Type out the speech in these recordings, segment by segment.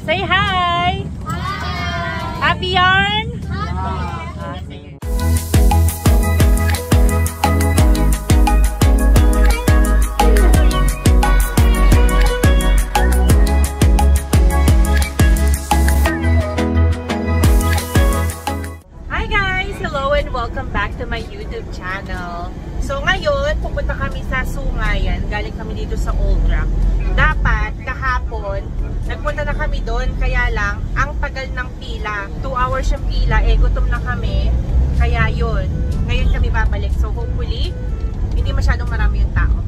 Say hi! Hi! Happy yarn? Happy! Hi guys! Hello and welcome back to my YouTube channel. So ngayon, pupunta kami sa Sungayan. Galing kami dito sa Old Rock. Dapat, kahapon, nagpunta na kami doon. Kaya lang, ang tagal ng pila. 2 hours yung pila. Gutom na kami. Kaya yun. Ngayon kami babalik. So hopefully, hindi masyadong marami yung tao.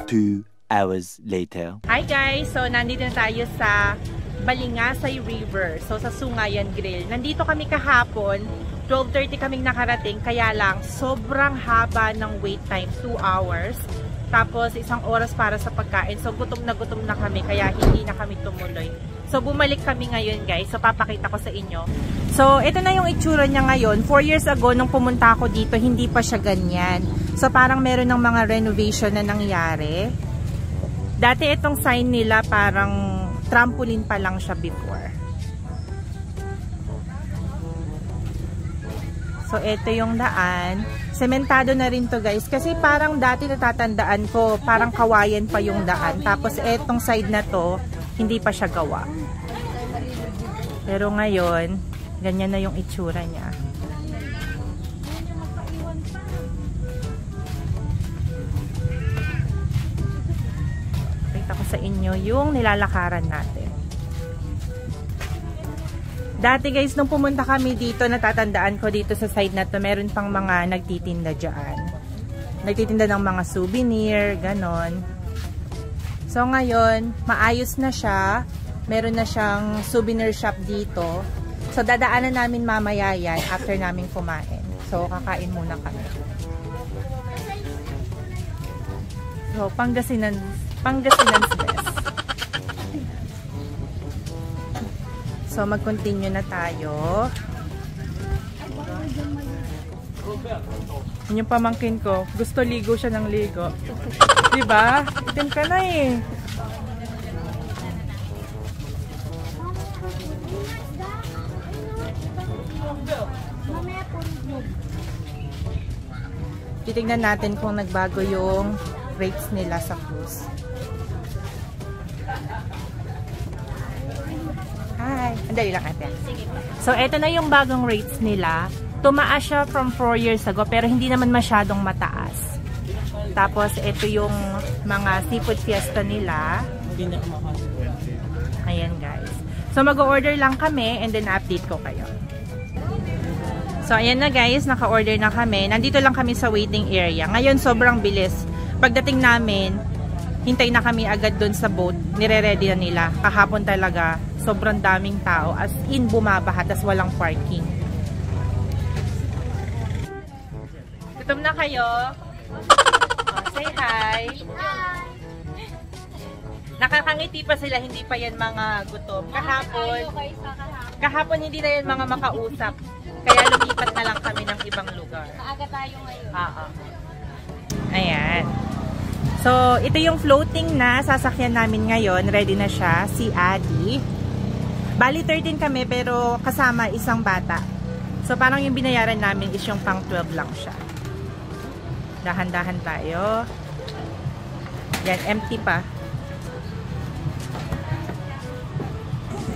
2 hours later. Hi guys! So nandito na tayo sa Balingasay River. So sa Sungayan Grill. Nandito kami kahapon. 12:30 kaming nakarating, kaya lang sobrang haba ng wait time, 2 hours. Tapos 1 oras para sa pagkain. So gutom na kami, kaya hindi na kami tumuloy. So bumalik kami ngayon guys. So papakita ko sa inyo. So ito na yung itsura niya ngayon. 4 years ago nung pumunta ako dito, hindi pa siya ganyan. So parang meron ng mga renovation na nangyari. Dati itong sign nila parang trampoline pa lang siya before. So, ito yung daan. Sementado na rin to guys. Kasi parang dati natatandaan ko, parang kawayan pa yung daan. Tapos, etong side na to, hindi pa siya gawa. Pero ngayon, ganyan na yung itsura niya. Pakita ko sa inyo yung nilalakaran natin. Dati guys, nung pumunta kami dito, natatandaan ko dito sa side na to, meron pang mga nagtitinda dyan. Nagtitinda ng mga souvenir, ganon. So ngayon, maayos na siya. Meron na siyang souvenir shop dito. So dadaanan namin mamaya yan after namin kumain. So kakain muna kami. So Pangasinan's best. So, mag-continue na tayo. Yun yung pamangkin ko. Gusto ligo siya ng ligo. Diba? Itim ka na eh. Titignan natin kung nagbago yung rates nila sa cruise. Hi! Andali lang ate. So, eto na yung bagong rates nila. Tumaas siya from 4 years ago, pero hindi naman masyadong mataas. Tapos, eto yung mga seafood fiesta nila. Ayan guys. So, mag-order lang kami and then update ko kayo. So, ayan na guys. Naka-order na kami. Nandito lang kami sa waiting area. Ngayon, sobrang bilis. Pagdating namin, hintay na kami agad dun sa boat. Nire-ready na nila. Kahapon talaga, sobrang daming tao. As in, bumabaha. Tas walang parking. Gutom na kayo? Say hi! Hi! Nakakangiti pa sila. Hindi pa yan mga gutom. Kahapon hindi na yan mga makausap. Kaya lumipat na lang kami ng ibang lugar. Maaga tayo ngayon. Ayan. So, ito yung floating na sasakyan namin ngayon. Ready na siya. Si Adi. Bali 13 kami pero kasama isang bata. So, parang yung binayaran namin is yung pang 12 lang siya. Dahan-dahan tayo. Yan, empty pa.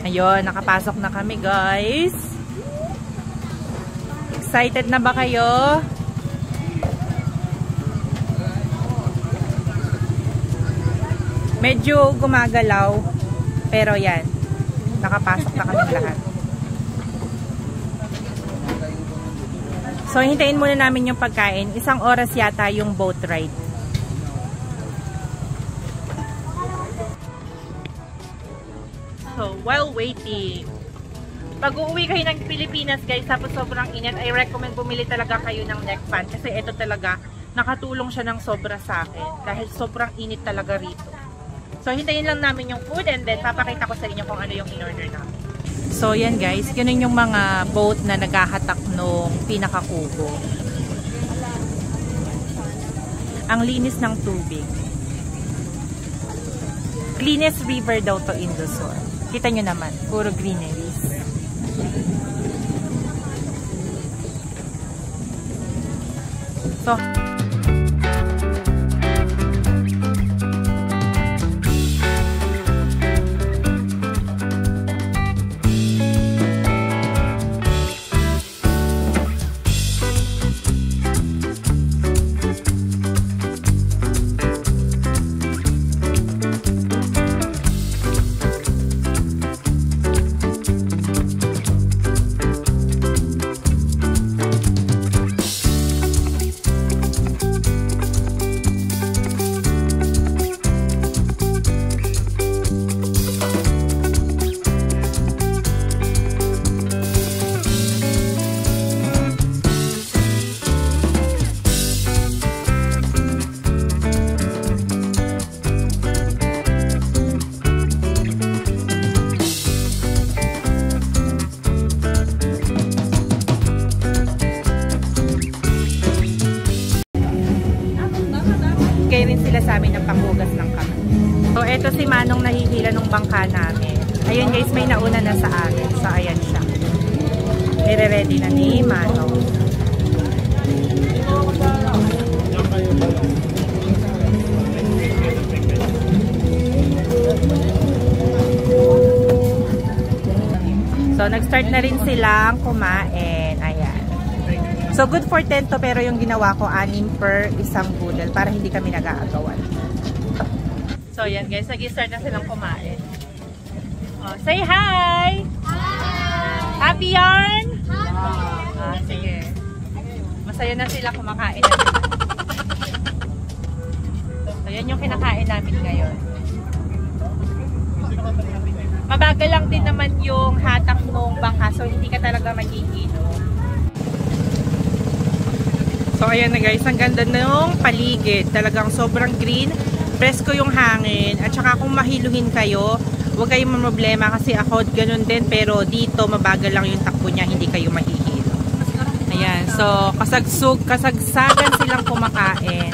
Ayun, nakapasok na kami guys. Excited na ba kayo? Medyo gumagalaw, pero yan, nakapasok na kami lahat. So, hintayin muna namin yung pagkain. 1 oras yata yung boat ride. So, while waiting, pag uuwi kayo ng Pilipinas guys, tapos sobrang init, I recommend bumili talaga kayo ng neck fan. Kasi ito talaga, nakatulong siya ng sobra sa akin. Dahil sobrang init talaga rito. So, hintayin lang namin yung food and then papakita ko sa inyo kung ano yung in-order namin. So, yan guys. Ganun yung mga boat na naghahatak nung pinakakubo. Ang linis ng tubig. Cleanest river daw to in Luzon. Kita nyo naman, puro greeneries. So, bigay rin sila sa amin ng panghugas ng kamay. So, eto si Manong nahihila ng bangka namin. Ayun guys, may nauna na sa amin. So, ayan siya. Nire-ready na ni Manong. So, nag-start na rin silang kumain. Ayan. So, good for 10 to, pero yung ginawa ko, 6 per isang poodle para hindi kami nag-aagawan. So, yan guys. Nag-start na silang kumain. Oh, say hi! Hi! Happy yarn? Happy! Sige. Masaya na sila kumakain na sila. So, yan yung kinakain namin ngayon. Mabagal lang din naman yung hatak ng bangka, so hindi ka talaga mahihilo. So, ayan na guys, ang ganda ng paligid. Talagang sobrang green, presko yung hangin. At saka kung mahiluhin kayo, huwag kayong problema kasi ako ganun din. Pero dito, mabagal lang yung takbo niya, hindi kayo mahihilo. Ayan, so kasagsagan silang kumakain.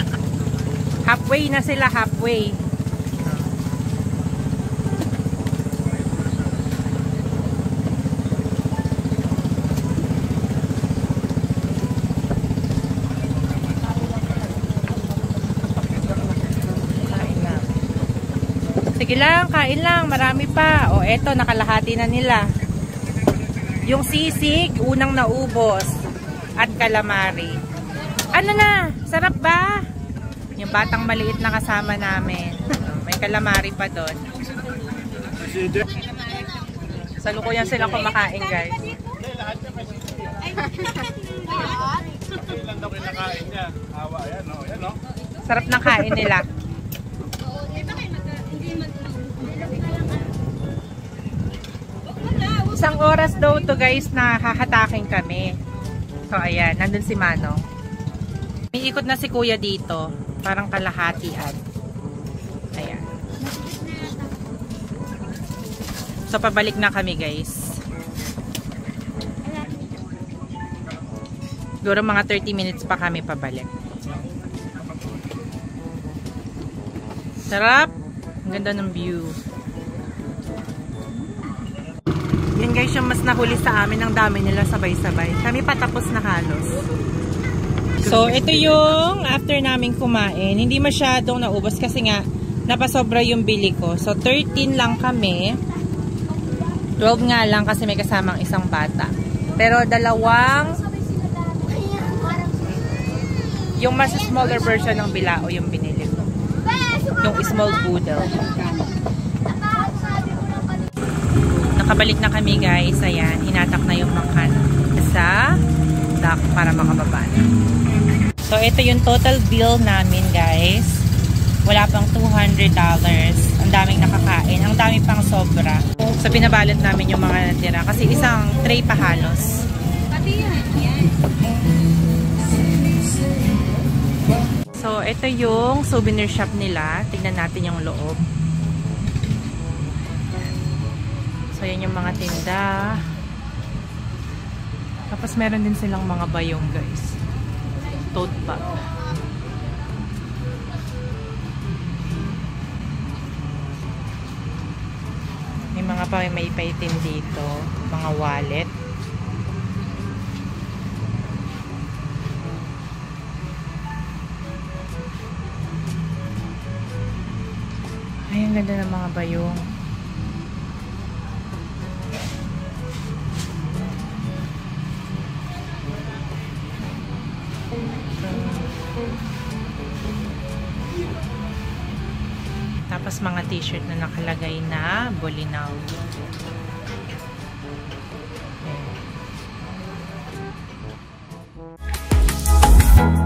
Halfway na sila, halfway. Sige lang, kain lang, marami pa. O eto, nakalahati na nila. Yung sisig, unang naubos. At calamari. Ano na? Sarap ba? Yung batang maliit na kasama namin. May calamari pa doon. Salukuyan silang kumakain, guys. Sarap ng kain nila. Isang oras daw to guys na hahatakin kami. So ayan, nandun si Manong. May ikot na si Kuya dito. Parang kalahatian. Ayan. So pabalik na kami guys. Siguro mga 30 minutes pa kami pabalik. Sarap! Ang ganda ng view. Yan guys, yung mas nahuli sa amin, ang dami nila sabay-sabay. Kami patapos na halos. So, ito yung after namin kumain. Hindi masyadong naubos kasi nga napasobra yung bili ko. So, 13 lang kami. 12 nga lang kasi may kasamang isang bata. Pero dalawang yung mas smaller version ng bilao yung binili ko. Yung small poodle. Nakabalik na kami guys. Ayan, hinatak na yung bangka sa dock para makababa na. So, ito yung total bill namin guys. Wala pang $200. Ang daming nakakain. Ang dami pang sobra. So, binabalot namin yung mga natira. Kasi isang tray pa halos. So, ito yung souvenir shop nila. Tignan natin yung loob. So, yan yung mga tinda. Tapos, meron din silang mga bayong, guys. Tote bag. May mga mga may paitin dito, mga wallet. Ay, ang ganda ng mga bayong. Tapos mga t-shirt na nakalagay na Bolinao. Ayan.